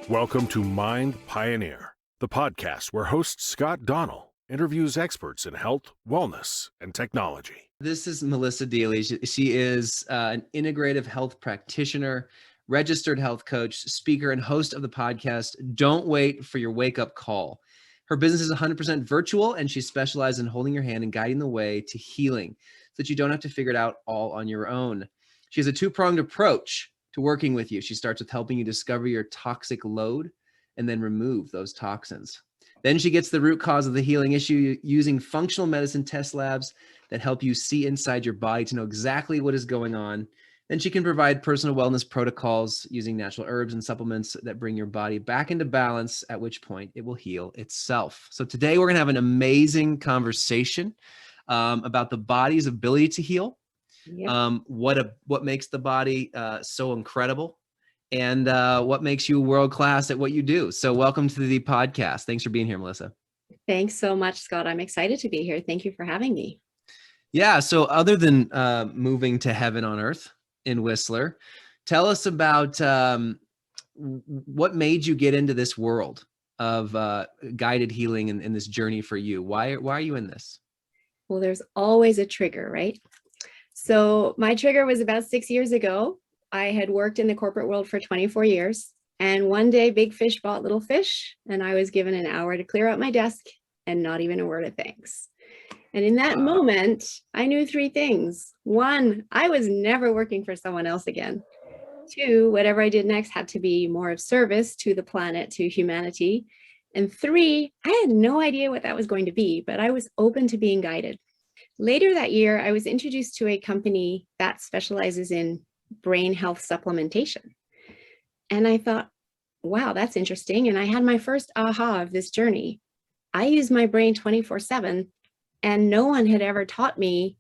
Welcome to Mind Pioneer, the podcast where host Scott Donnell interviews experts in health, wellness, and technology. This is Melissa Deely. She is an integrative health practitioner, registered health coach, speaker, and host of the podcast, Don't Wait for Your Wake Up Call. Her business is 100% virtual, and she specializes in holding your hand and guiding the way to healing so that you don't have to figure it out all on your own. She has a two-pronged approach to working with you. She starts with helping you discover your toxic load and then remove those toxins. Then she gets the root cause of the healing issue using functional medicine test labs that help you see inside your body to know exactly what is going on. Then she can provide personal wellness protocols using natural herbs and supplements that bring your body back into balance, at which point it will heal itself. So today we're going to have an amazing conversation about the body's ability to heal. Yep. What makes the body so incredible, and what makes you world-class at what you do. So welcome to the podcast. Thanks for being here, Melissa. Thanks so much, Scott. I'm excited to be here. Thank you for having me. Yeah. So other than moving to heaven on earth in Whistler, tell us about what made you get into this world of guided healing and this journey for you. Why are you in this? Well, there's always a trigger, right? So my trigger was about 6 years ago. I had worked in the corporate world for 24 years. And one day, big fish bought little fish, and I was given an hour to clear out my desk and not even a word of thanks. And in that moment, I knew three things. One, I was never working for someone else again. Two, whatever I did next had to be more of service to the planet, to humanity. And three, I had no idea what that was going to be, but I was open to being guided. Later that year, I was introduced to a company that specializes in brain health supplementation. And I thought, wow, that's interesting. And I had my first aha of this journey. I use my brain 24/7, and no one had ever taught me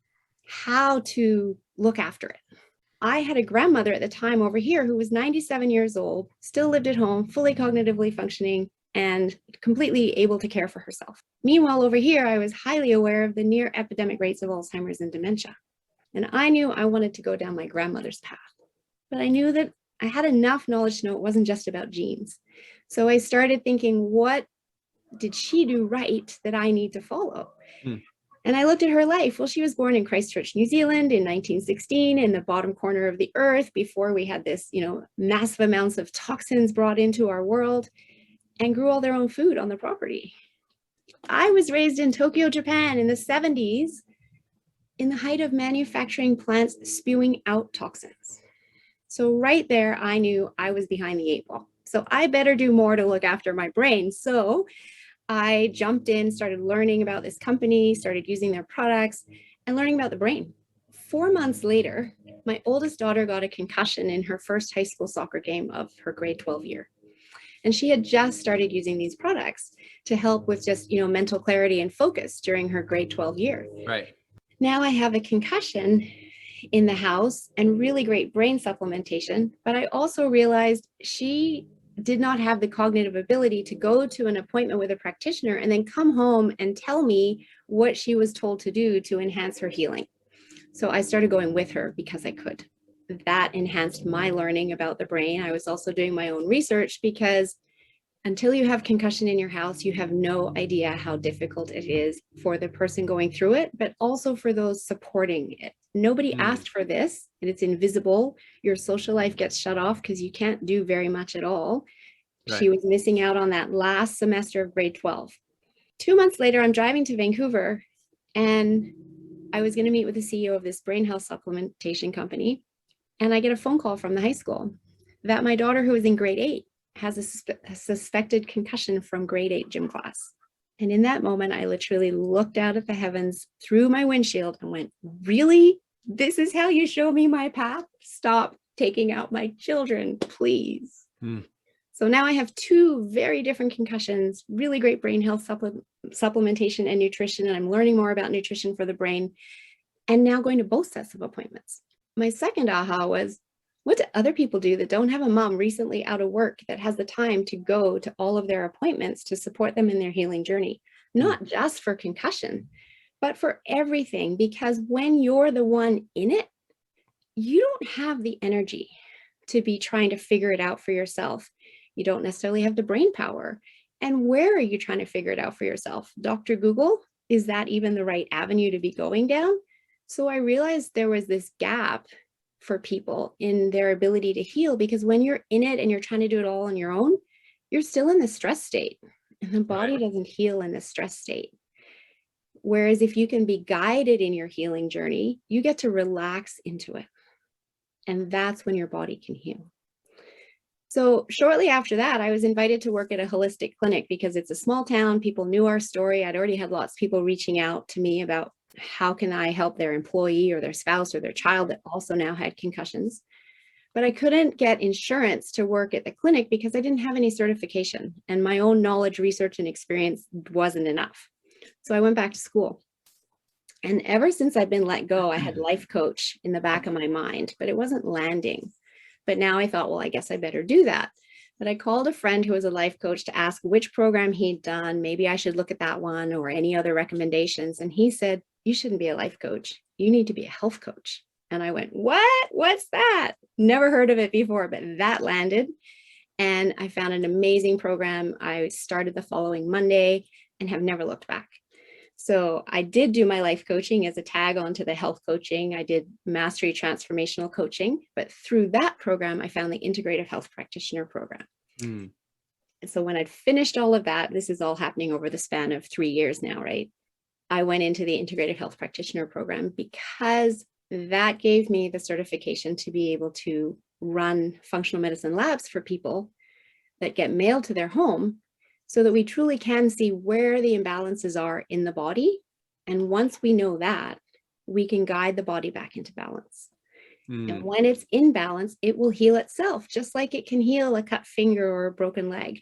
how to look after it. I had a grandmother at the time over here who was 97 years old, still lived at home, fully cognitively functioning, and completely able to care for herself. Meanwhile, over here, I was highly aware of the near epidemic rates of Alzheimer's and dementia. And I knew I wanted to go down my grandmother's path. But I knew that I had enough knowledge to know it wasn't just about genes. So I started thinking, what did she do right that I need to follow? And I looked at her life. Well, she was born in Christchurch, New Zealand in 1916, in the bottom corner of the earth, before we had this, massive amounts of toxins brought into our world, and grew all their own food on the property. I was raised in Tokyo, Japan in the 70s, in the height of manufacturing plants spewing out toxins. So right there, I knew I was behind the 8 ball. So I better do more to look after my brain. So I jumped in, started learning about this company, started using their products, and learning about the brain. 4 months later, my oldest daughter got a concussion in her first high school soccer game of her grade 12 year. And she had just started using these products to help with just, mental clarity and focus during her grade 12 year. Right. Now I have a concussion in the house and really great brain supplementation, but I also realized she did not have the cognitive ability to go to an appointment with a practitioner and then come home and tell me what she was told to do to enhance her healing. So I started going with her because I could. That enhanced my learning about the brain. I was also doing my own research because until you have concussion in your house, you have no idea how difficult it is for the person going through it, but also for those supporting it. Nobody asked for this, and it's invisible. Your social life gets shut off because you can't do very much at all. Right. She was missing out on that last semester of grade 12. 2 months later, I'm driving to Vancouver, and I was going to meet with the CEO of this brain health supplementation company. And I get a phone call from the high school that my daughter, who is in grade 8, has a suspected concussion from grade 8 gym class. And in that moment, I literally looked out at the heavens through my windshield and went, really? This is how you show me my path? Stop taking out my children, please. So now I have 2 very different concussions, really great brain health supplementation and nutrition. And I'm learning more about nutrition for the brain, and now going to both sets of appointments. My second aha was, what do other people do that don't have a mom recently out of work that has the time to go to all of their appointments to support them in their healing journey? Not just for concussion, but for everything. Because when you're the one in it, you don't have the energy to be trying to figure it out for yourself. You don't necessarily have the brain power. And where are you trying to figure it out for yourself? Dr. Google, is that even the right avenue to be going down? So I realized there was this gap for people in their ability to heal, because when you're in it and you're trying to do it all on your own, you're still in the stress state, and the body doesn't heal in the stress state. Whereas if you can be guided in your healing journey, you get to relax into it. And that's when your body can heal. So shortly after that, I was invited to work at a holistic clinic because it's a small town. People knew our story. I'd already had lots of people reaching out to me about how can I help their employee or their spouse or their child that also now had concussions. But I couldn't get insurance to work at the clinic because I didn't have any certification, and my own knowledge, research, and experience wasn't enough. So I went back to school. And ever since I've been let go, I had life coach in the back of my mind, but it wasn't landing. But now I thought, well, I guess I better do that. But I called a friend who was a life coach to ask which program he'd done. Maybe I should look at that one or any other recommendations. And he said, you shouldn't be a life coach. You need to be a health coach. And I went, what? What's that? Never heard of it before, but that landed. And I found an amazing program. I started the following Monday and have never looked back. So I did do my life coaching as a tag on to the health coaching. I did mastery transformational coaching, but through that program, I found the Integrative Health Practitioner program. And so when I'd finished all of that, this is all happening over the span of 3 years now, right? I went into the Integrative Health Practitioner program because that gave me the certification to be able to run functional medicine labs for people that get mailed to their home, so that we truly can see where the imbalances are in the body. And once we know that, we can guide the body back into balance. And when it's in balance, it will heal itself, just like it can heal a cut finger or a broken leg.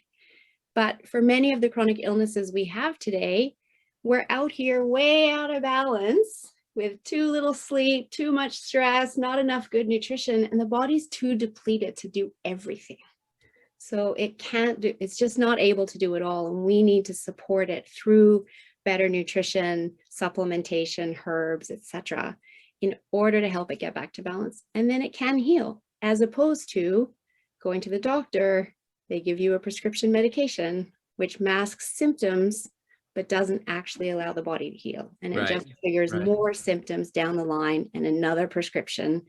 But for many of the chronic illnesses we have today, we're out here way out of balance with too little sleep, too much stress, not enough good nutrition, and the body's too depleted to do everything. So it can't do, it's just not able to do it all. And we need to support it through better nutrition, supplementation, herbs, etc., in order to help it get back to balance. And then it can heal, as opposed to going to the doctor. They give you a prescription medication, which masks symptoms, but doesn't actually allow the body to heal. And it just triggers more symptoms down the line and another prescription,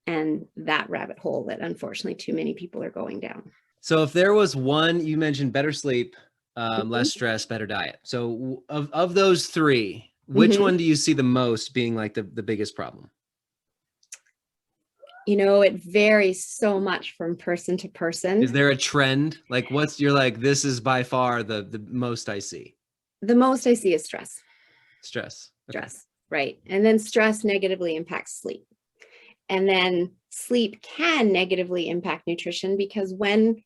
and that rabbit hole that unfortunately too many people are going down. So if there was one, you mentioned better sleep, less stress, better diet. So of those three, which one do you see the most being like the biggest problem? You know, it varies so much from person to person. Is there a trend? Like you're like, this is by far the most I see? The most I see is stress. Stress. Okay. Stress, right. And then stress negatively impacts sleep. And then sleep can negatively impact nutrition, because when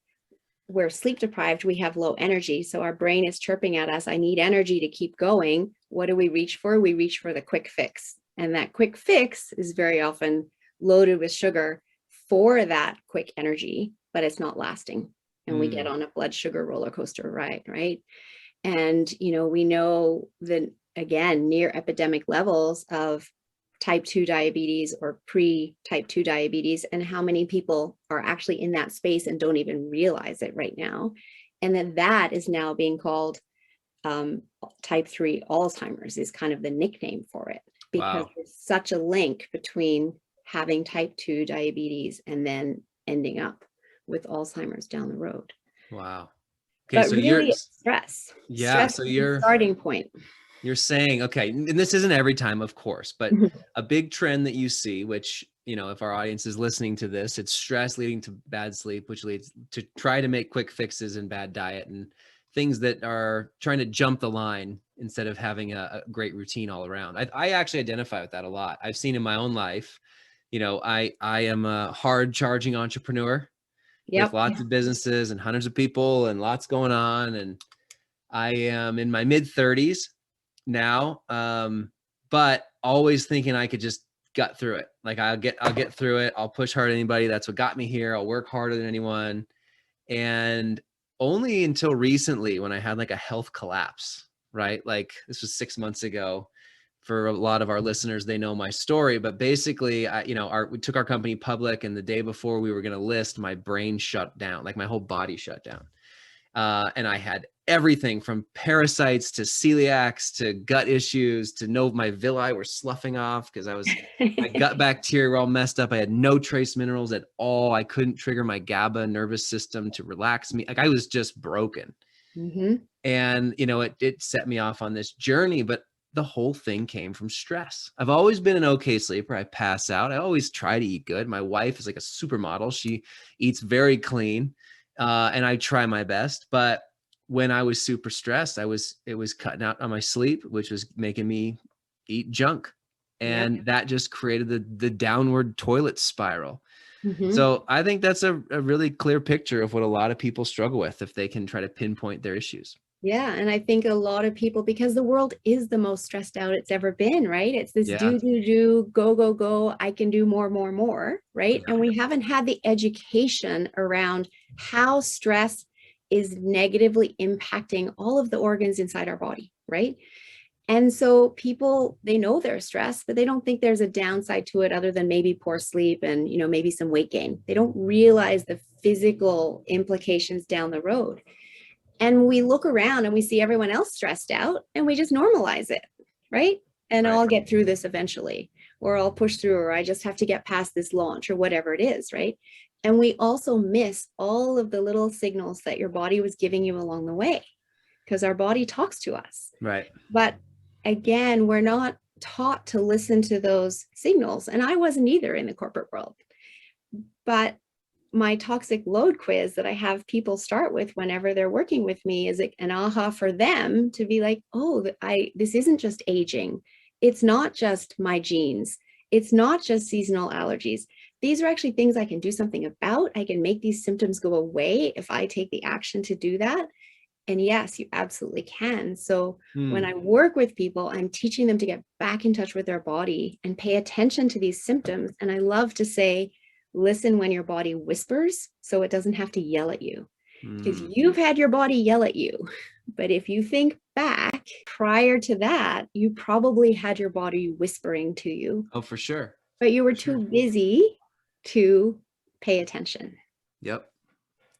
we're sleep deprived, we have low energy. So our brain is chirping at us, I need energy to keep going. What do we reach for? We reach for the quick fix. And that quick fix is very often loaded with sugar for that quick energy, but it's not lasting. And we get on a blood sugar roller coaster ride, right? And, you know, we know that, again, near epidemic levels of type 2 diabetes or pre-type 2 diabetes, and how many people are actually in that space and don't even realize it right now. And that is now being called type 3 Alzheimer's, is kind of the nickname for it, because there's such a link between having type 2 diabetes and then ending up with Alzheimer's down the road. Wow. Okay, but so really it's stress. Yeah, stress so is the starting point. You're saying, okay, and this isn't every time, of course, but a big trend that you see, which, you know, if our audience is listening to this, it's stress leading to bad sleep, which leads to try to make quick fixes and bad diet and things that are trying to jump the line instead of having a great routine all around. I actually identify with that a lot. I've seen in my own life, you know, I am a hard charging entrepreneur with lots of businesses and hundreds of people and lots going on. And I am in my mid 30s now, but always thinking I could just gut through it. Like I'll get through it. I'll push hard at anybody. That's what got me here. I'll work harder than anyone. And only until recently, when I had like a health collapse, right? Like this was 6 months ago, for a lot of our listeners, they know my story, but basically, we took our company public, and the day before we were going to list, my brain shut down, like my whole body shut down. And I had everything from parasites to celiacs to gut issues to my villi were sloughing off because my gut bacteria were all messed up. I had no trace minerals at all. I couldn't trigger my GABA nervous system to relax me. Like I was just broken. Mm-hmm. And, it set me off on this journey, but the whole thing came from stress. I've always been an okay sleeper. I pass out. I always try to eat good. My wife is like a supermodel. She eats very clean. And I try my best, but when I was super stressed, it was cutting out on my sleep, which was making me eat junk. And that just created the downward toilet spiral. Mm-hmm. So I think that's a really clear picture of what a lot of people struggle with if they can try to pinpoint their issues. Yeah. And I think a lot of people, because the world is the most stressed out it's ever been, right? It's this do, go, I can do more, right? Yeah. And we haven't had the education around how stress is negatively impacting all of the organs inside our body, right? And so people, they know they're stressed, but they don't think there's a downside to it other than maybe poor sleep and, maybe some weight gain. They don't realize the physical implications down the road. And we look around and we see everyone else stressed out and we just normalize it, right? And I'll get through this eventually, or I'll push through, or I just have to get past this launch or whatever it is, right? And we also miss all of the little signals that your body was giving you along the way, because our body talks to us. Right. But again, we're not taught to listen to those signals. And I wasn't either in the corporate world. But my toxic load quiz that I have people start with whenever they're working with me is an aha for them to be like, oh, this isn't just aging. It's not just my genes. It's not just seasonal allergies. These are actually things I can do something about. I can make these symptoms go away if I take the action to do that. And yes, you absolutely can. So when I work with people, I'm teaching them to get back in touch with their body and pay attention to these symptoms. And I love to say, listen when your body whispers so it doesn't have to yell at you, because you've had your body yell at you. But if you think back prior to that, you probably had your body whispering to you. Oh, for sure. But you were too busy to pay attention. Yep.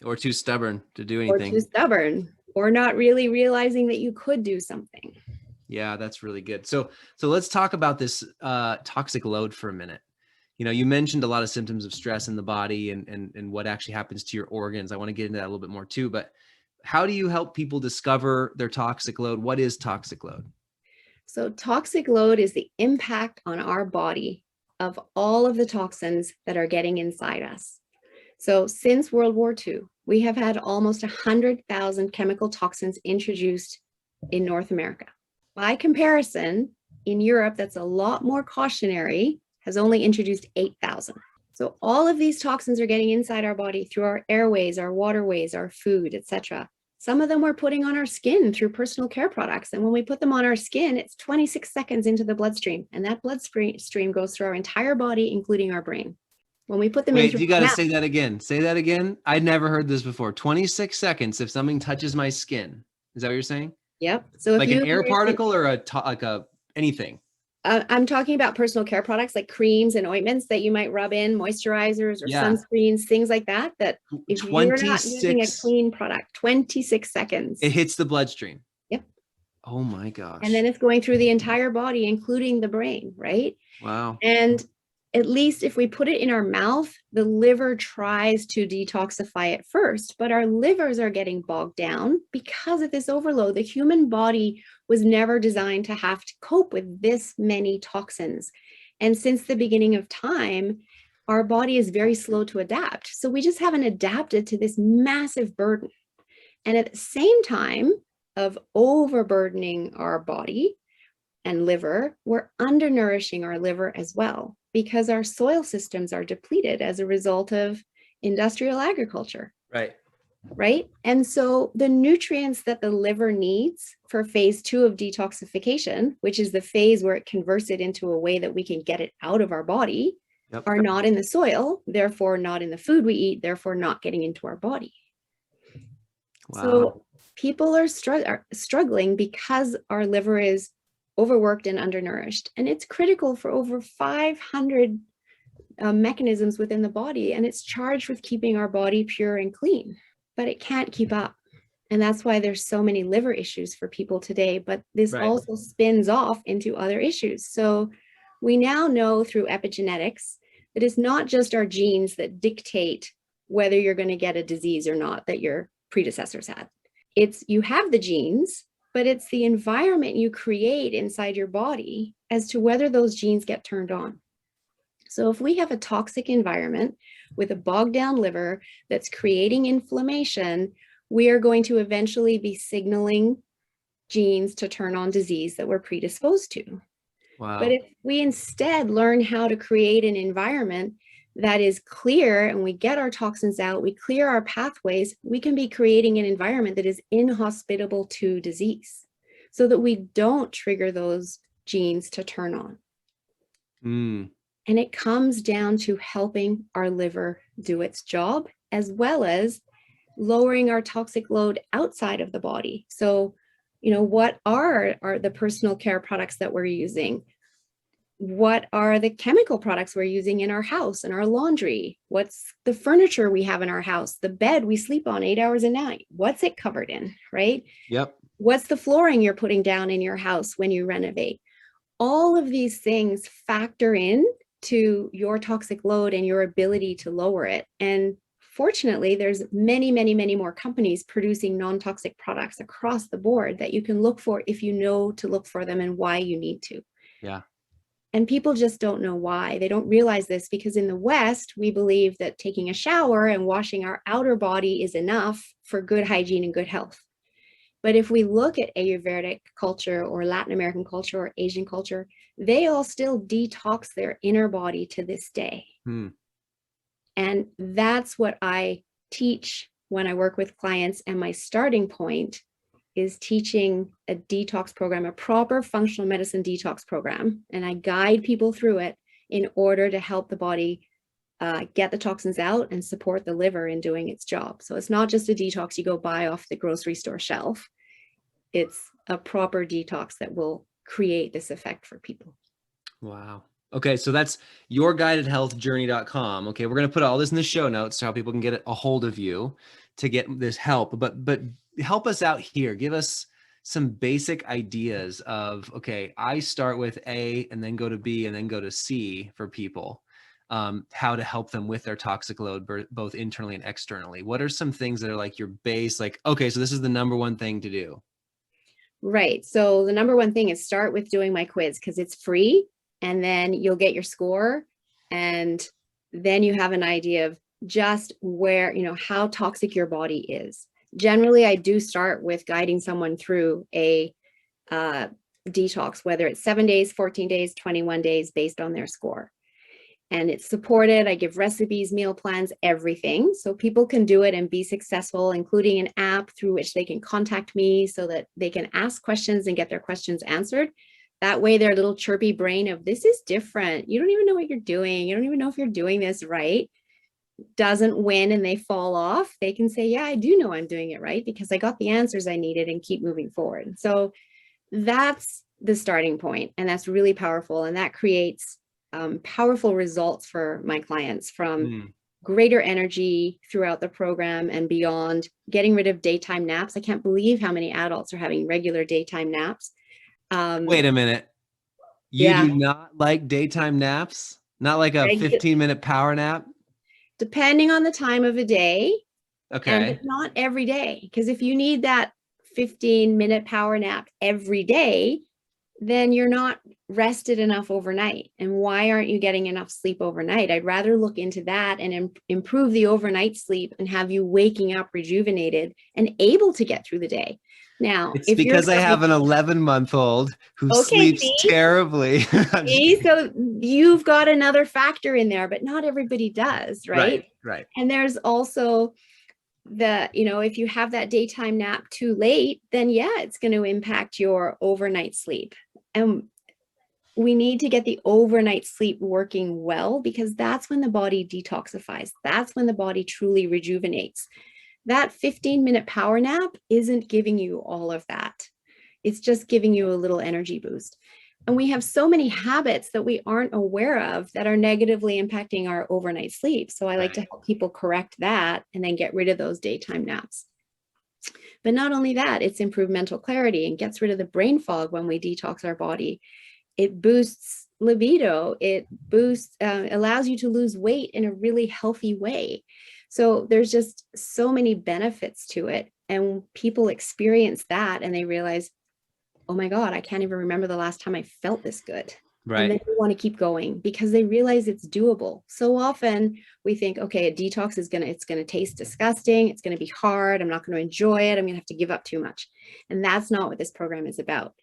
Or too stubborn to do anything. Or too stubborn, or not really realizing that you could do something. Yeah, that's really good. So let's talk about this toxic load for a minute. You mentioned a lot of symptoms of stress in the body and what actually happens to your organs. I want to get into that a little bit more too, but how do you help people discover their toxic load? What is toxic load? So toxic load is the impact on our body of all of the toxins that are getting inside us. So since World War II, we have had almost 100,000 chemical toxins introduced in North America. By comparison, in Europe, that's a lot more cautionary, has only introduced 8,000. So all of these toxins are getting inside our body through our airways, our waterways, our food, etc. Some of them we're putting on our skin through personal care products. And when we put them on our skin, it's 26 seconds into the bloodstream. And that bloodstream goes through our entire body, including our brain. When we put them in, you got to say that again. Say that again. I'd never heard this before. 26 seconds if something touches my skin. Is that what you're saying? Yep. So like an air particle or anything? I'm talking about personal care products like creams and ointments that you might rub in, moisturizers or sunscreens, things like that. That if you're not using a clean product, 26 seconds. It hits the bloodstream. Yep. Oh my gosh. And then it's going through the entire body, including the brain, right? Wow. And at least if we put it in our mouth, the liver tries to detoxify it first, but our livers are getting bogged down because of this overload. The human body was never designed to have to cope with this many toxins. And since the beginning of time, our body is very slow to adapt. So we just haven't adapted to this massive burden. And at the same time of overburdening our body and liver, we're undernourishing our liver as well, because our soil systems are depleted as a result of industrial agriculture. Right. And so the nutrients that the liver needs for phase 2 of detoxification, which is the phase where it converts it into a way that we can get it out of our body, are not in the soil, therefore not in the food we eat, therefore not getting into our body. Wow. So people are struggling because our liver is overworked and undernourished. And it's critical for over 500 mechanisms within the body. And it's charged with keeping our body pure and clean, but it can't keep up. And that's why there's so many liver issues for people today. But this also spins off into other issues. So we now know through epigenetics that it's not just our genes that dictate whether you're going to get a disease or not that your predecessors had. It's you have the genes, but it's the environment you create inside your body as to whether those genes get turned on. So if we have a toxic environment with a bogged down liver that's creating inflammation, we are going to eventually be signaling genes to turn on disease that we're predisposed to. Wow. But if we instead learn how to create an environment that is clear and we get our toxins out, we clear our pathways, we can be creating an environment that is inhospitable to disease so that we don't trigger those genes to turn on. And it comes down to helping our liver do its job, as well as lowering our toxic load outside of the body. So, what are the personal care products that we're using? What are the chemical products we're using in our house and our laundry? What's the furniture we have in our house? The bed we sleep on 8 hours a night. What's it covered in, right? Yep. What's the flooring you're putting down in your house when you renovate? All of these things factor in to your toxic load and your ability to lower it. And fortunately, there's many, many, many more companies producing non-toxic products across the board that you can look for if you know to look for them and why you need to. Yeah. And people just don't know why. They don't realize this because in the West, we believe that taking a shower and washing our outer body is enough for good hygiene and good health. But if we look at Ayurvedic culture or Latin American culture or Asian culture, they all still detox their inner body to this day. And that's what I teach when I work with clients. And my starting point is teaching a detox program, a proper functional medicine detox program. And I guide people through it in order to help the body get the toxins out and support the liver in doing its job. So it's not just a detox you go buy off the grocery store shelf. It's a proper detox that will create this effect for people. Wow. Okay, so that's yourguidedhealthjourney.com. Okay, we're going to put all this in the show notes so how people can get a hold of you to get this help. But help us out here. Give us some basic ideas of, okay, I start with A and then go to B and then go to C for people. How to help them with their toxic load, both internally and externally. What are some things that are like your base, like, okay, so this is the number one thing to do? Right. So the number one thing is start with doing my quiz because it's free and then you'll get your score. And then you have an idea of just where, how toxic your body is. Generally, I do start with guiding someone through a detox, whether it's 7 days, 14 days, 21 days, based on their score. And it's supported. I give recipes, meal plans, everything. So people can do it and be successful, including an app through which they can contact me so that they can ask questions and get their questions answered. That way their little chirpy brain of this is different. You don't even know what you're doing. You don't even know if you're doing this right. Doesn't win and they fall off. They can say, yeah, I do know I'm doing it right because I got the answers I needed and keep moving forward. So that's the starting point. And that's really powerful. And that creates powerful results for my clients from greater energy throughout the program and beyond, getting rid of daytime naps. I can't believe how many adults are having regular daytime naps. Wait a minute. You do not like daytime naps? Not like a 15-minute power nap? Depending on the time of the day. Okay. And not every day. Because if you need that 15-minute power nap every day, then you're not rested enough overnight. And why aren't you getting enough sleep overnight? I'd rather look into that and improve the overnight sleep and have you waking up rejuvenated and able to get through the day. Now, it's because I have an 11-month-old who sleeps terribly. So you've got another factor in there, but not everybody does, right? Right. And there's also if you have that daytime nap too late, then it's going to impact your overnight sleep. And we need to get the overnight sleep working well because that's when the body detoxifies. That's when the body truly rejuvenates. That 15-minute power nap isn't giving you all of that. It's just giving you a little energy boost. And we have so many habits that we aren't aware of that are negatively impacting our overnight sleep. So I like to help people correct that and then get rid of those daytime naps. But not only that, it's improved mental clarity and gets rid of the brain fog when we detox our body. It boosts libido. It allows you to lose weight in a really healthy way. So there's just so many benefits to it. And people experience that and they realize, oh my God, I can't even remember the last time I felt this good. Right. And then they want to keep going because they realize it's doable. So often we think, okay, a detox is it's going to taste disgusting. It's going to be hard. I'm not going to enjoy it. I'm going to have to give up too much. And that's not what this program is about.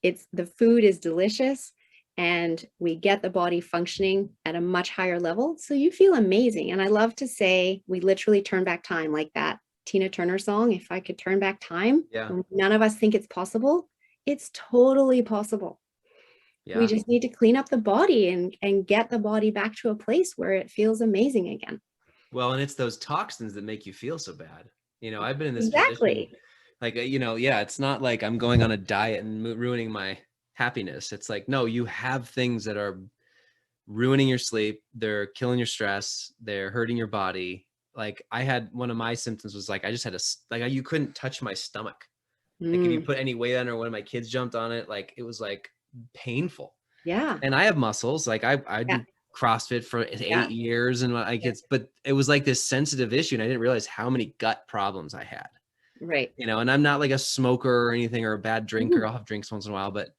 The food is delicious and we get the body functioning at a much higher level. So you feel amazing. And I love to say, we literally turn back time, like that Tina Turner song, If I Could Turn Back Time. Yeah. None of us think it's possible. It's totally possible. Yeah. We just need to clean up the body and get the body back to a place where it feels amazing again. Well, and it's those toxins that make you feel so bad. I've been in this Exactly. position, like, it's not like I'm going on a diet and ruining my happiness. It's like, no, you have things that are ruining your sleep. They're killing your stress. They're hurting your body. Like I had one of my symptoms was like, I just had you couldn't touch my stomach. Like if you put any weight on or one of my kids jumped on it, like it was like painful. Yeah. And I have muscles. Like I did CrossFit for 8 years and but it was like this sensitive issue. And I didn't realize how many gut problems I had. Right. And I'm not like a smoker or anything or a bad drinker. I'll have drinks once in a while, but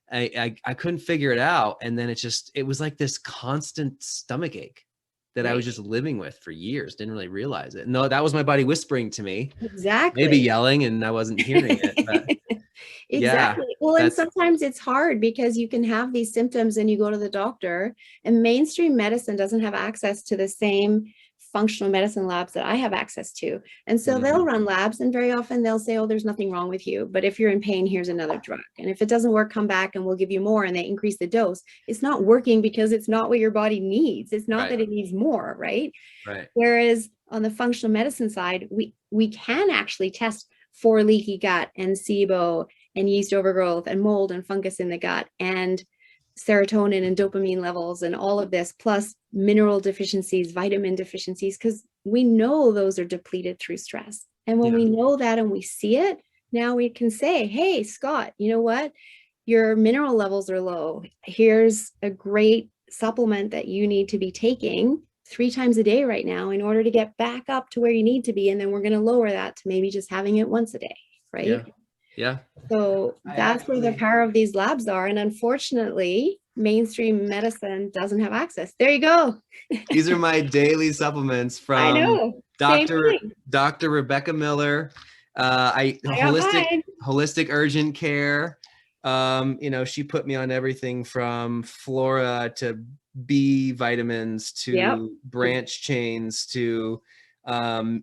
I couldn't figure it out. And then it was like this constant stomach ache that I was just living with for years. Didn't really realize it. No, that was my body whispering to me. Exactly. Maybe yelling and I wasn't hearing it. But exactly. Well, and sometimes it's hard because you can have these symptoms and you go to the doctor and mainstream medicine doesn't have access to the same functional medicine labs that I have access to. And so they'll run labs and very often they'll say, oh, there's nothing wrong with you. But if you're in pain, here's another drug. And if it doesn't work, come back and we'll give you more. And they increase the dose. It's not working because it's not what your body needs. It's not that it needs more, right? Right. Whereas on the functional medicine side, we can actually test for leaky gut and SIBO and yeast overgrowth and mold and fungus in the gut and serotonin and dopamine levels and all of this, plus mineral deficiencies, vitamin deficiencies, because we know those are depleted through stress. And when we know that and we see it, now we can say, hey, Scott, you know what? Your mineral levels are low. Here's a great supplement that you need to be taking 3 times a day right now in order to get back up to where you need to be. And then we're going to lower that to maybe just having it once a day, right? Yeah. So that's where the power of these labs are. And unfortunately, mainstream medicine doesn't have access. There you go. These are my daily supplements from Dr. Rebecca Miller. Holistic Urgent Care. She put me on everything from flora to B vitamins to branch chains to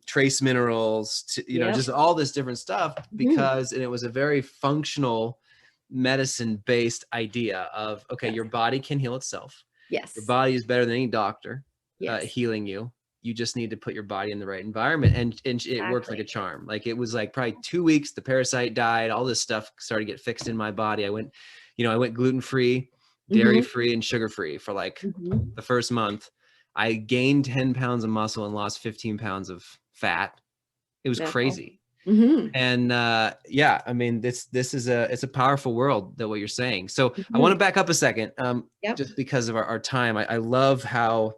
trace minerals to just all this different stuff because and it was a very functional medicine based idea of your body can heal itself. Your body is better than any doctor healing you. You just need to put your body in the right environment and it worked like a charm. Like it was like probably 2 weeks the parasite died, all this stuff started to get fixed in my body. I went gluten-free, dairy-free and sugar-free for like the first month. I gained 10 pounds of muscle and lost 15 pounds of fat. It was crazy. And I mean, this is it's a powerful world that what you're saying. So I want to back up a second, just because of our time. I love how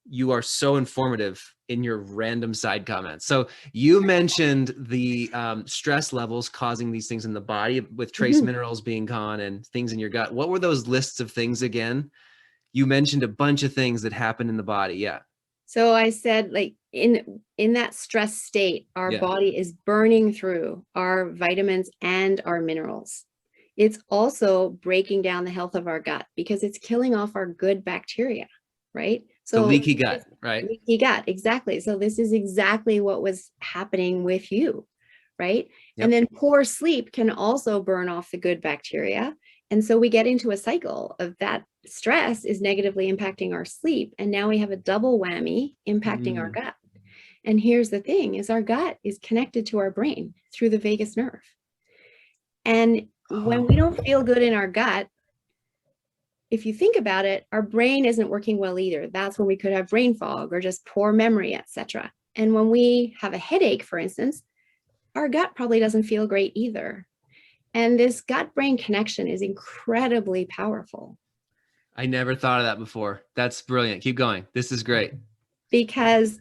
you are so informative in your random side comments. So you mentioned the stress levels causing these things in the body with trace minerals being gone and things in your gut. What were those lists of things again? You mentioned a bunch of things that happen in the body. Yeah. So I said, like in that stress state, our body is burning through our vitamins and our minerals. It's also breaking down the health of our gut because it's killing off our good bacteria, right? So the leaky gut, right? Leaky gut, exactly. So this is exactly what was happening with you, right? And then poor sleep can also burn off the good bacteria. And so we get into a cycle of that stress is negatively impacting our sleep. And now we have a double whammy impacting our gut. And here's the thing is our gut is connected to our brain through the vagus nerve. And when we don't feel good in our gut, if you think about it, our brain isn't working well either. That's when we could have brain fog or just poor memory, etc. And when we have a headache, for instance, our gut probably doesn't feel great either. And this gut-brain connection is incredibly powerful. I never thought of that before. That's brilliant. Keep going. This is great. Because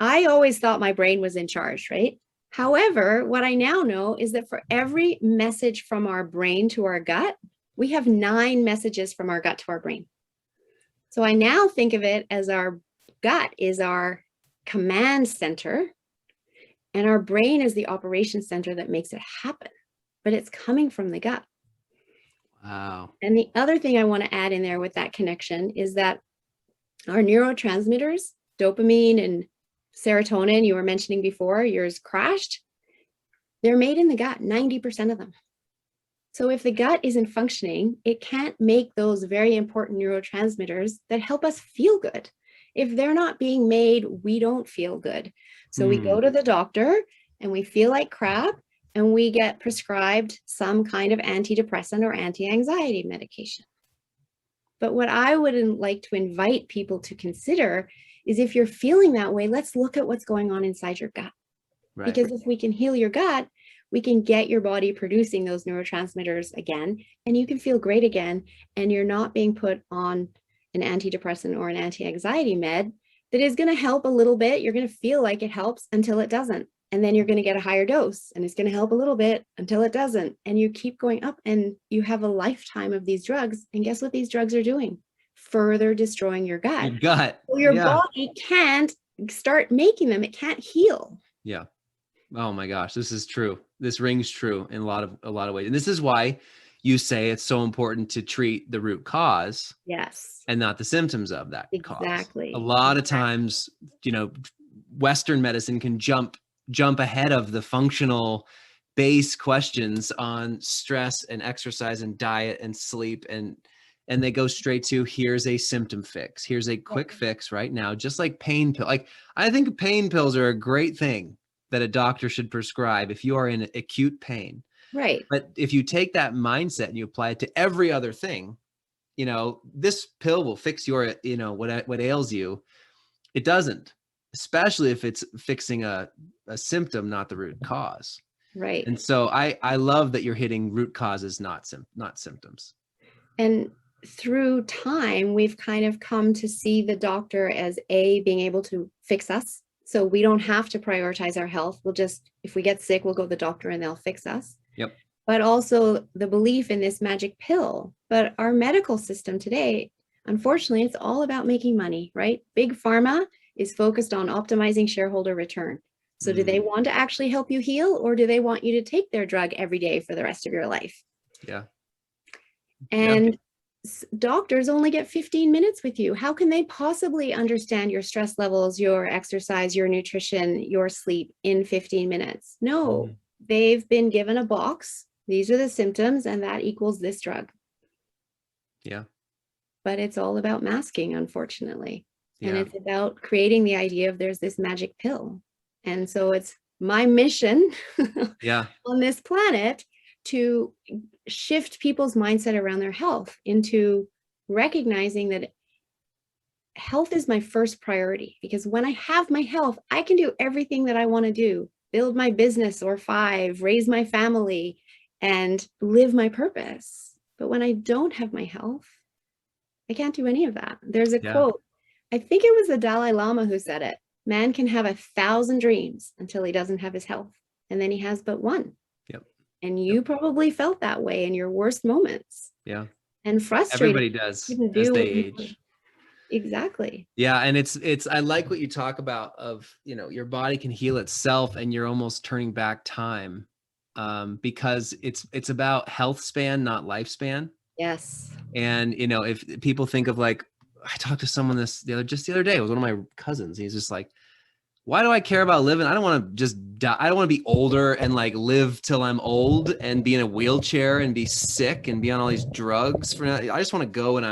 I always thought my brain was in charge, right? However, what I now know is that for every message from our brain to our gut, we have 9 messages from our gut to our brain. So I now think of it as our gut is our command center and our brain is the operation center that makes it happen, but it's coming from the gut. Wow. And the other thing I want to add in there with that connection is that our neurotransmitters, dopamine and serotonin, you were mentioning before, yours crashed, they're made in the gut, 90% of them. So if the gut isn't functioning, it can't make those very important neurotransmitters that help us feel good. If they're not being made, we don't feel good. So we go to the doctor and we feel like crap and we get prescribed some kind of antidepressant or anti-anxiety medication. But what I would like to invite people to consider is if you're feeling that way, let's look at what's going on inside your gut. Right. Because if we can heal your gut, we can get your body producing those neurotransmitters again, and you can feel great again, and you're not being put on an antidepressant or an anti-anxiety med that is going to help a little bit. You're going to feel like it helps until it doesn't. And then you're going to get a higher dose and it's going to help a little bit until it doesn't. And you keep going up and you have a lifetime of these drugs. And guess what these drugs are doing? Further destroying your gut. Your gut. So your body can't start making them. It can't heal. Yeah. Oh my gosh, this is true. This rings true in a lot of ways. And this is why you say it's so important to treat the root cause. Yes. And not the symptoms of that cause. Exactly. A lot of times, Western medicine can jump ahead of the functional base questions on stress and exercise and diet and sleep, and they go straight to, here's a symptom fix. Here's a quick fix right now, just like pain pill. Like, I think pain pills are a great thing that a doctor should prescribe if you are in acute pain. Right. But if you take that mindset and you apply it to every other thing, this pill will fix your, what ails you. It doesn't, especially if it's fixing a symptom, not the root cause. Right. And so I love that you're hitting root causes, not symptoms. And through time, we've kind of come to see the doctor as being able to fix us. So we don't have to prioritize our health. We'll just, if we get sick, we'll go to the doctor and they'll fix us. Yep. But also the belief in this magic pill. But our medical system today, unfortunately, it's all about making money, right? Big pharma is focused on optimizing shareholder return. So do they want to actually help you heal, or do they want you to take their drug every day for the rest of your life? Yeah. And doctors only get 15 minutes with you. How can they possibly understand your stress levels, your exercise, your nutrition, your sleep in 15 minutes? No, they've been given a box. These are the symptoms, and that equals this drug. Yeah. But it's all about masking, unfortunately. Yeah. And it's about creating the idea of there's this magic pill. And so it's my mission on this planet to shift people's mindset around their health into recognizing that health is my first priority, because when I have my health, I can do everything that I want to do, build my business or 5, raise my family, and live my purpose. But when I don't have my health, I can't do any of that. There's a quote, I think it was the Dalai Lama who said it. Man can have 1,000 dreams until he doesn't have his health, and then he has but one. Yep. And you probably felt that way in your worst moments. Yeah. And frustrated. Everybody does as they age. Exactly. Yeah. And it's, I like what you talk about of, your body can heal itself and you're almost turning back time, because it's about health span, not lifespan. Yes. And, if people think of, like, I talked to someone the other day, it was one of my cousins. He's just like, why do I care about living? I don't want to just die. I don't want to be older and like live till I'm old and be in a wheelchair and be sick and be on all these drugs. I just want to go when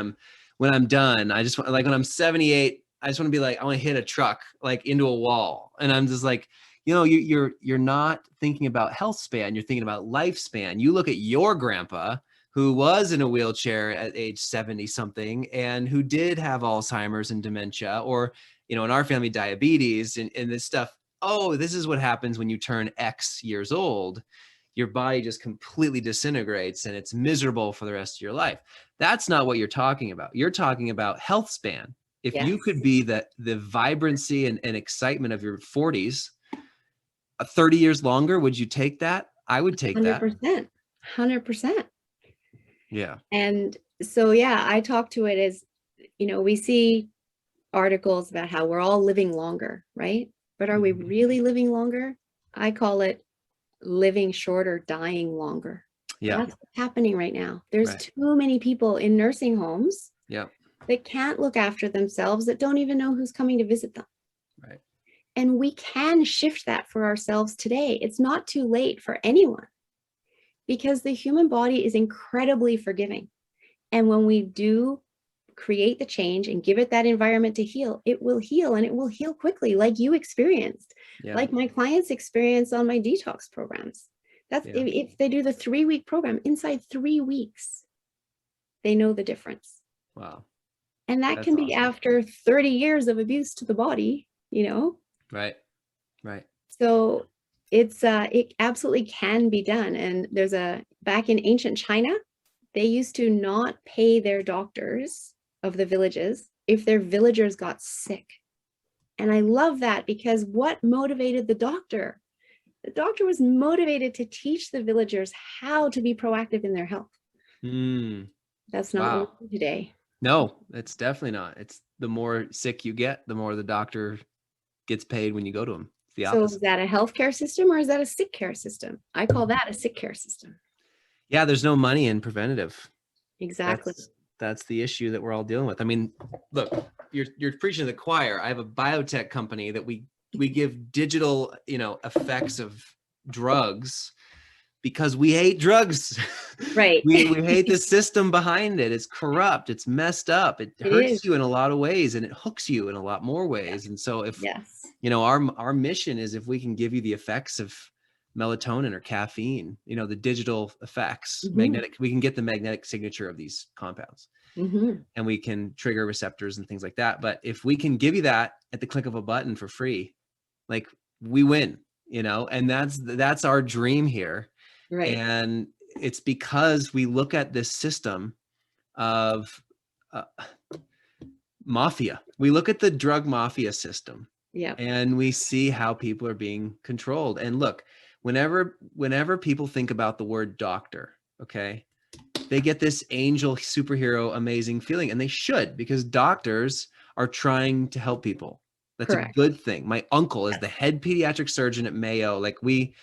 I'm done. I just want, like, when I'm 78, I just want to be like, I want to hit a truck like into a wall. And I'm just like, you're not thinking about health span. You're thinking about lifespan. You look at your grandpa who was in a wheelchair at age 70 something and who did have Alzheimer's and dementia, or, in our family, diabetes and this stuff. Oh, this is what happens when you turn X years old. Your body just completely disintegrates and it's miserable for the rest of your life. That's not what you're talking about. You're talking about health span. If you could be the vibrancy and excitement of your 40s, 30 years longer, would you take that? I would take 100%, 100%. Yeah. And so, I talk to it as, we see articles about how we're all living longer, right? But are we really living longer? I call it living shorter, dying longer. Yeah. That's what's happening right now. There's too many people in nursing homes that can't look after themselves, that don't even know who's coming to visit them. Right. And we can shift that for ourselves today. It's not too late for anyone, because the human body is incredibly forgiving. And when we do create the change and give it that environment to heal, it will heal, and it will heal quickly, like you experienced, like my clients experience on my detox programs. That's if they do the 3-week program, inside 3 weeks, they know the difference. Wow. And that can be awesome. After 30 years of abuse to the body, Right. So it absolutely can be done. And back in ancient China, they used to not pay their doctors of the villages if their villagers got sick. And I love that, because what motivated the doctor? The doctor was motivated to teach the villagers how to be proactive in their health. That's not what we do today. No, it's definitely not. It's the more sick you get, the more the doctor gets paid when you go to him. It's the opposite. So is that a healthcare system, or is that a sick care system? I call that a sick care system. Yeah, there's no money in preventative. Exactly. That's the issue that we're all dealing with. I mean, look, you're preaching to the choir. I have a biotech company that we give digital, effects of drugs because we hate drugs. Right. we hate the system behind it. It's corrupt. It's messed up. It hurts you in a lot of ways, and it hooks you in a lot more ways. And so if, our mission is, if we can give you the effects of melatonin or caffeine, the digital effects, we can get the magnetic signature of these compounds, and we can trigger receptors and things like that. But if we can give you that at the click of a button for free, like, we win, and that's our dream here. Right. And it's because we look at this system of mafia. We look at the drug mafia system, and we see how people are being controlled. And look, whenever people think about the word doctor, okay, they get this angel, superhero, amazing feeling, and they should, because doctors are trying to help people. That's Correct. A good thing. My uncle is the head pediatric surgeon at Mayo. Like, we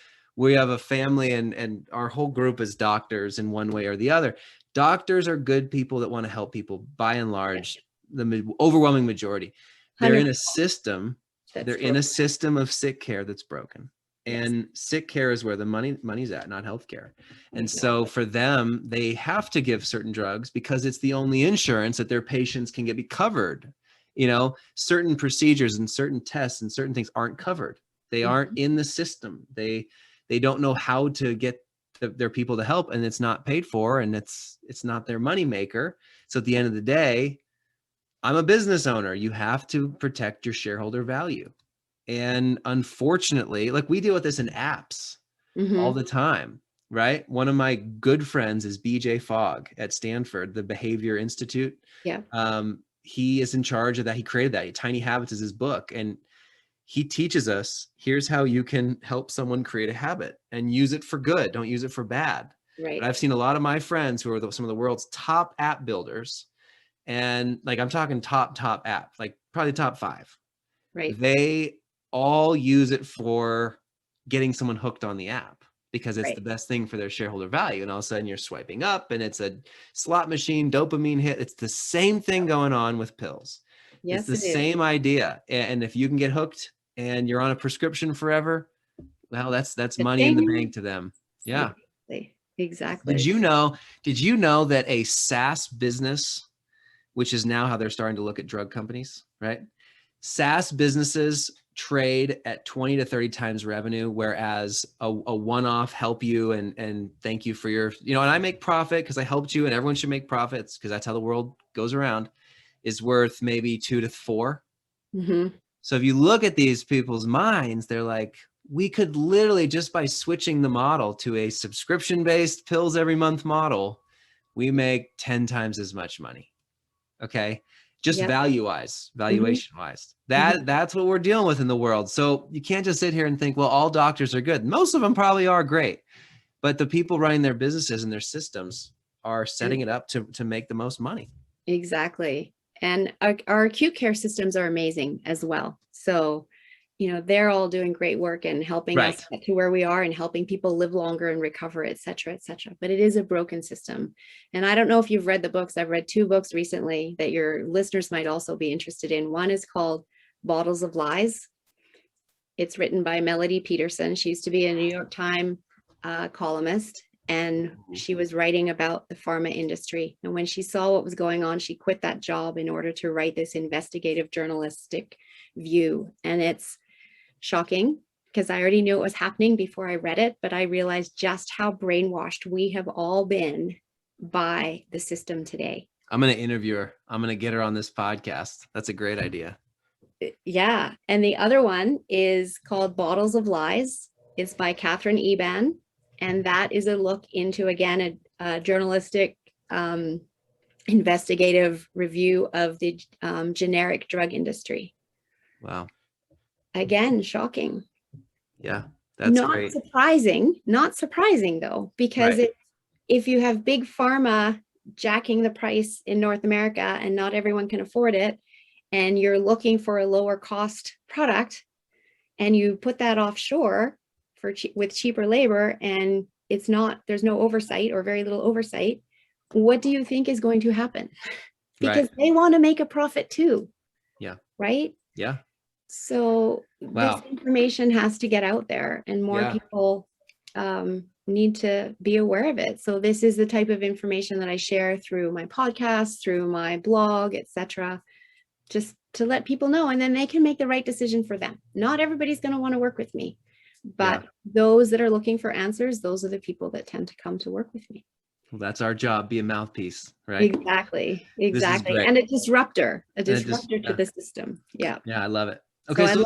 have a family, and our whole group is doctors in one way or the other. Doctors are good people that want to help people, by and large, the overwhelming majority. They're 100%. In a system. They're in a system of sick care that's broken. And sick care is where the money's at, not healthcare. And so for them, they have to give certain drugs because it's the only insurance that their patients can be covered. Certain procedures and certain tests and certain things aren't covered. They aren't in the system. They don't know how to get their people to help, and it's not paid for, and it's not their money maker. So at the end of the day, I'm a business owner. You have to protect your shareholder value. And unfortunately, like, we deal with this in apps all the time, right? One of my good friends is BJ Fogg at Stanford, the Behavior Institute. Yeah. He is in charge of that. He created that. Tiny Habits is his book. And he teaches us, here's how you can help someone create a habit and use it for good. Don't use it for bad. Right. But I've seen a lot of my friends who are some of the world's top app builders. And like, I'm talking top app, like probably top 5. Right. They all use it for getting someone hooked on the app because it's the best thing for their shareholder value. And all of a sudden you're swiping up and it's a slot machine, dopamine hit. It's the same thing going on with pills. Yes, it's the same idea. And if you can get hooked and you're on a prescription forever, well, that's money in the bank to them. Yeah. Exactly. Did you know that a SaaS business, which is now how they're starting to look at drug companies, right? SaaS businesses trade at 20 to 30 times revenue, whereas a one-off help you and thank you for your, and I make profit because I helped you, and everyone should make profits because that's how the world goes around, is worth maybe 2 to 4. Mm-hmm. So if you look at these people's minds, they're like, we could literally, just by switching the model to a subscription-based pills every month model, we make 10 times as much money. Okay. Just Yep. valuation wise, that's what we're dealing with in the world. So you can't just sit here and think, well, all doctors are good. Most of them probably are great, but the people running their businesses and their systems are setting it up to make the most money. Exactly. And our acute care systems are amazing as well. So, they're all doing great work and helping us get to where we are and helping people live longer and recover, et cetera, et cetera. But it is a broken system. And I don't know if you've read the books. I've read 2 books recently that your listeners might also be interested in. One is called Bottles of Lies. It's written by Melody Peterson. She used to be a New York Times columnist, and she was writing about the pharma industry. And when she saw what was going on, she quit that job in order to write this investigative journalistic view. And it's shocking because I already knew it was happening before I read it, but I realized just how brainwashed we have all been by the system today. I'm going to interview her. I'm going to get her on this podcast. That's a great idea. Yeah. And the other one is called Bottles of Lies. It's by Catherine Eban. And that is a look into, again, a journalistic investigative review of the generic drug industry. Wow. Again, shocking. Yeah, that's not great. Not surprising though, because if you have big pharma jacking the price in North America and not everyone can afford it, and you're looking for a lower cost product, and you put that offshore with cheaper labor, and there's no oversight or very little oversight, what do you think is going to happen? Because they want to make a profit too. Yeah. Right? Yeah. So this information has to get out there, and more people need to be aware of it. So this is the type of information that I share through my podcast, through my blog, etc., just to let people know, and then they can make the right decision for them. Not everybody's going to want to work with me, but those that are looking for answers, those are the people that tend to come to work with me. Well, that's our job, be a mouthpiece, right? Exactly. And a disruptor to the system. Yeah. Yeah, I love it. Okay, so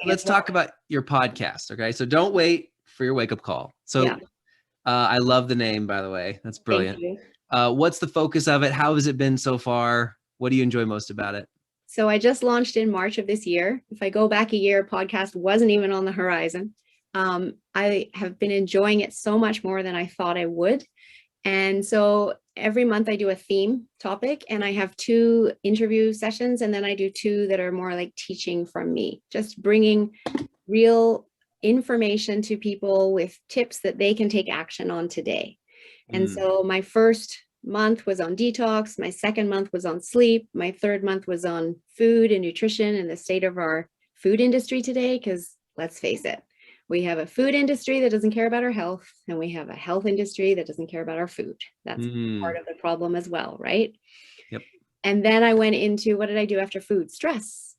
let's talk about your podcast. Okay, so don't wait for your wake up call. So I love the name, by the way. That's brilliant. What's the focus of it? How has it been so far? What do you enjoy most about it? So I just launched in March of this year. If I go back a year, podcast wasn't even on the horizon. I have been enjoying it so much more than I thought I would. And so every month I do a theme topic, and I have 2 interview sessions, and then I do 2 that are more like teaching from me, just bringing real information to people with tips that they can take action on today. And so my first month was on detox. My second month was on sleep. My third month was on food and nutrition and the state of our food industry today, because let's face it, we have a food industry that doesn't care about our health, and we have a health industry that doesn't care about our food. That's part of the problem as well, right? Yep. And then I went into, what did I do after food? Stress.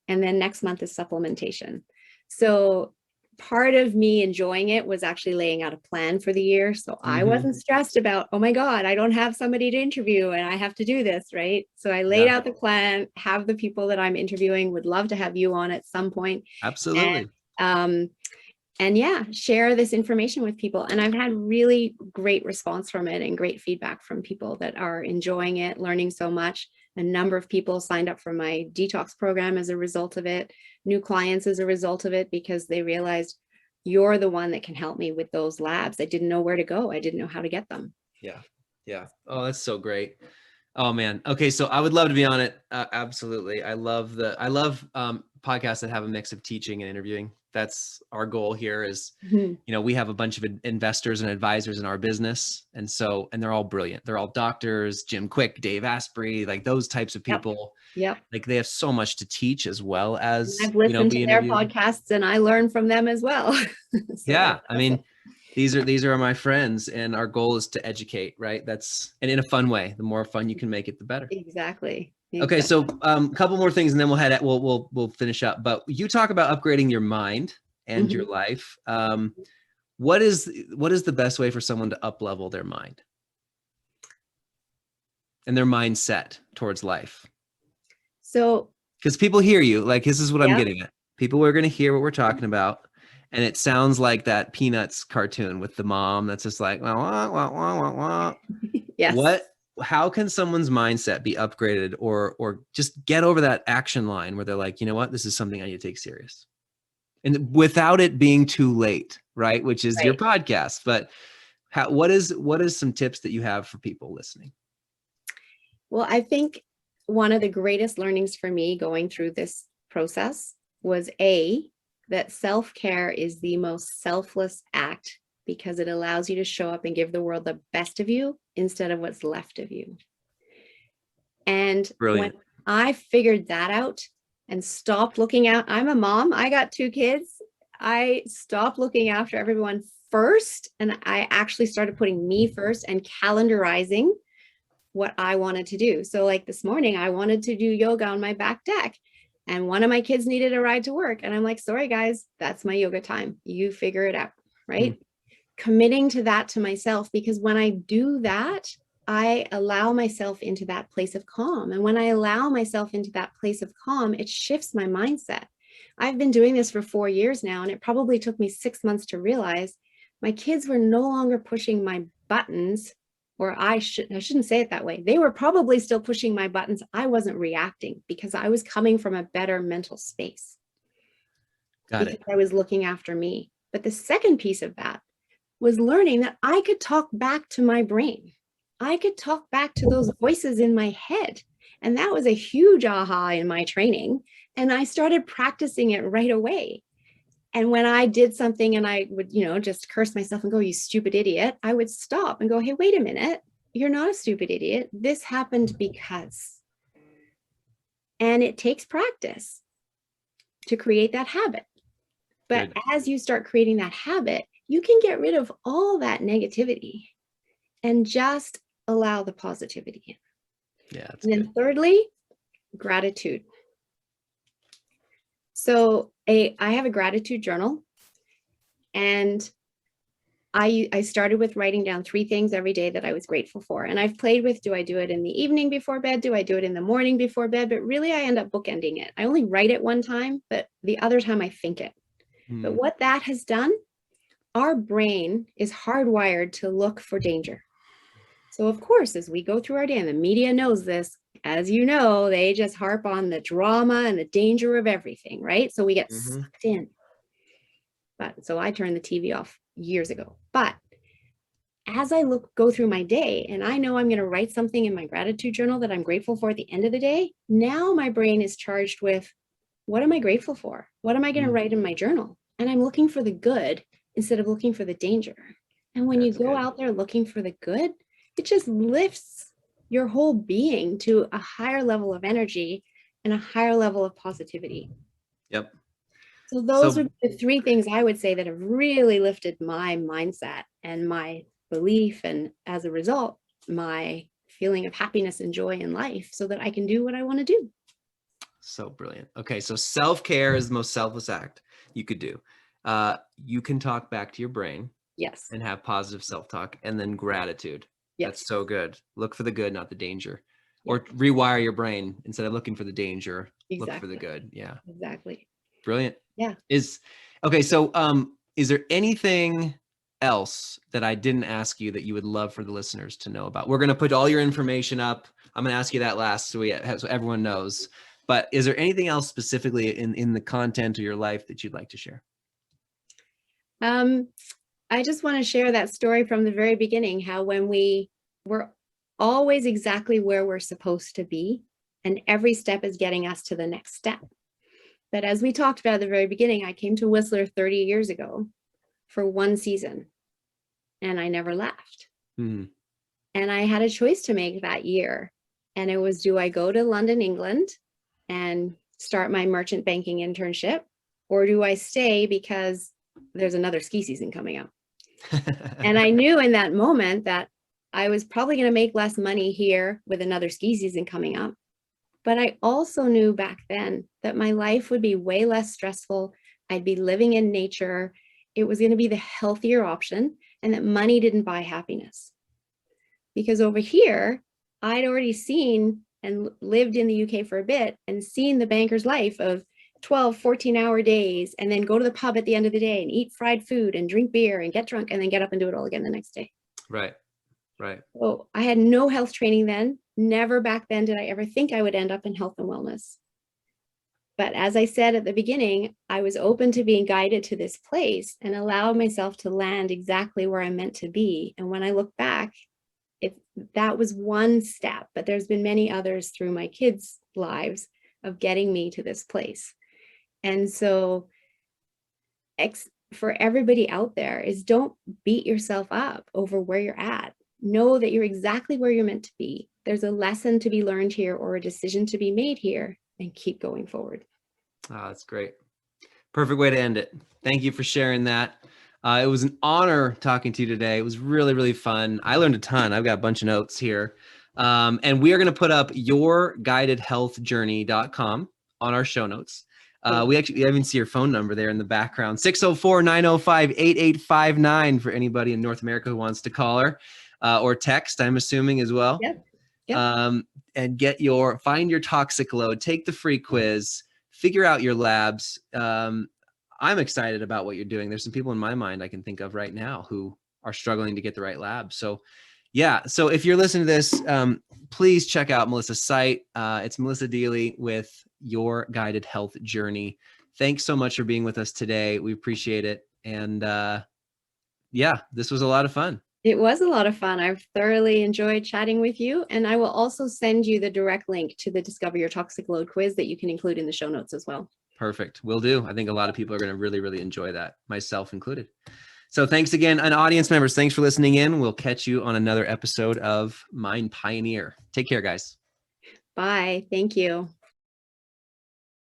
And then next month is supplementation. So part of me enjoying it was actually laying out a plan for the year. So I wasn't stressed about, oh my God, I don't have somebody to interview and I have to do this, right? So I laid out the plan, have the people that I'm interviewing, would love to have you on at some point. Absolutely. And share this information with people. And I've had really great response from it and great feedback from people that are enjoying it, learning so much. A number of people signed up for my detox program as a result of it, new clients as a result of it, because they realized you're the one that can help me with those labs. I didn't know where to go. I didn't know how to get them. Yeah. Yeah. Oh, that's so great. Oh man. Okay. So I would love to be on it. Absolutely. I love podcasts that have a mix of teaching and interviewing. That's our goal here is, we have a bunch of investors and advisors in our business. And they're all brilliant. They're all doctors, Jim Quick, Dave Asprey, like those types of people. Yep. Like they have so much to teach as well as, I've listened to their podcasts and I learn from them as well. I mean, these are my friends, and our goal is to educate, right? And in a fun way. The more fun you can make it, the better. Exactly. Okay, so a couple more things, and then we'll finish up. But you talk about upgrading your mind and your life. What is the best way for someone to up level their mind and their mindset towards life? So, because people hear you, like, this is what I'm yeah, getting at. People are going to hear what we're talking about, and it sounds like that Peanuts cartoon with the mom that's just like, wah, wah, wah, wah, wah, wah. yes. How can someone's mindset be upgraded, or just get over that action line where they're like, you know what, this is something I need to take serious, and without it being too late, right? Which is your Right. podcast. But what is some tips that you have for people listening? Well, I think one of the greatest learnings for me going through this process was that self-care is the most selfless act because it allows you to show up and give the world the best of you instead of what's left of you. And Brilliant. when I figured that out and stopped looking out, I'm a mom, I got 2 kids. I stopped looking after everyone first, and I actually started putting me first and calendarizing what I wanted to do. So like this morning, I wanted to do yoga on my back deck, and one of my kids needed a ride to work. And I'm like, sorry, guys, that's my yoga time. You figure it out, right? Committing to that to myself, because when I do that, I allow myself into that place of calm. And when I allow myself into that place of calm, it shifts my mindset. I've been doing this for 4 years now, and it probably took me 6 months to realize my kids were no longer pushing my buttons, or I shouldn't say it that way. They were probably still pushing my buttons. I wasn't reacting because I was coming from a better mental space. Got it. I was looking after me. But the second piece of that was learning that I could talk back to my brain. I could talk back to those voices in my head. And that was a huge aha in my training. And I started practicing it right away. And when I did something and I would, just curse myself and go, you stupid idiot, I would stop and go, hey, wait a minute. You're not a stupid idiot. This happened because. And it takes practice to create that habit. But as you start creating that habit, you can get rid of all that negativity and just allow the positivity in. Yeah. And then thirdly, gratitude. So I have a gratitude journal, and I started with writing down 3 things every day that I was grateful for. And I've played with, do I do it in the evening before bed? Do I do it in the morning before bed? But really, I end up bookending it. I only write it one time, but the other time I think it. But what that has done, our brain is hardwired to look for danger. So of course, as we go through our day, and the media knows this, as you know, they just harp on the drama and the danger of everything, right? So we get sucked in. But so I turned the TV off years ago. But as I go through my day, and I know I'm going to write something in my gratitude journal that I'm grateful for at the end of the day, now my brain is charged with, what am I grateful for? What am I going to write in my journal? And I'm looking for the good instead of looking for the danger. And when you go out there looking for the good, it just lifts your whole being to a higher level of energy and a higher level of positivity. Yep. So those are the 3 things I would say that have really lifted my mindset and my belief, and as a result, my feeling of happiness and joy in life, so that I can do what I want to do. So brilliant. Okay, so self-care is the most selfless act you could do. You can talk back to your brain. Yes. And have positive self-talk, and then gratitude. Yes. That's so good. Look for the good, not the danger. Yes. Or rewire your brain, instead of looking for the danger, look for the good. Yeah. Exactly. Brilliant. Yeah. Okay. So, is there anything else that I didn't ask you that you would love for the listeners to know about? We're going to put all your information up. I'm going to ask you that last, so everyone knows. But is there anything else specifically in the content of your life that you'd like to share? I just want to share that story from the very beginning, how when we're always exactly where we're supposed to be, and every step is getting us to the next step. But as we talked about at the very beginning, I came to Whistler 30 years ago for 1 season, and I never left. And I had a choice to make that year. And it was, do I go to London, England and start my merchant banking internship, or do I stay because there's another ski season coming up? And I knew in that moment that I was probably going to make less money here with another ski season coming up, But I also knew back then that my life would be way less stressful. I'd be living in nature. It was going to be the healthier option, and that money didn't buy happiness. Because over here, I'd already seen and lived in the UK for a bit and seen the banker's life of 12, 14-hour days, and then go to the pub at the end of the day and eat fried food and drink beer and get drunk and then get up and do it all again the next day. Right. Right. So I had no health training then. Never back then did I ever think I would end up in health and wellness. But as I said at the beginning, I was open to being guided to this place and allowed myself to land exactly where I'm meant to be. And when I look back, that was one step, but there's been many others through my kids' lives of getting me to this place. And so for everybody out there is, don't beat yourself up over where you're at. Know that you're exactly where you're meant to be. There's a lesson to be learned here or a decision to be made here, and keep going forward. Oh, that's great. Perfect way to end it. Thank you for sharing that. It was an honor talking to you today. It was really, really fun. I learned a ton. I've got a bunch of notes here. And we are going to put up yourguidedhealthjourney.com on our show notes. We even see your phone number there in the background, 604-905-8859 for anybody in North America who wants to call her, or text, I'm assuming as well. Yep. And find your toxic load, take the free quiz, figure out your labs. I'm excited about what you're doing. There's some people in my mind I can think of right now who are struggling to get the right lab. So yeah. So if you're listening to this, please check out Melissa's site. It's Melissa Deely with Your Guided Health Journey. Thanks so much for being with us today. We appreciate it. And yeah, this was a lot of fun. It was a lot of fun. I've thoroughly enjoyed chatting with you. And I will also send you the direct link to the Discover Your Toxic Load quiz that you can include in the show notes as well. Perfect. Will do. I think a lot of people are going to really, really enjoy that, myself included. So thanks again. And audience members, thanks for listening in. We'll catch you on another episode of Mind Pioneer. Take care, guys. Bye. Thank you.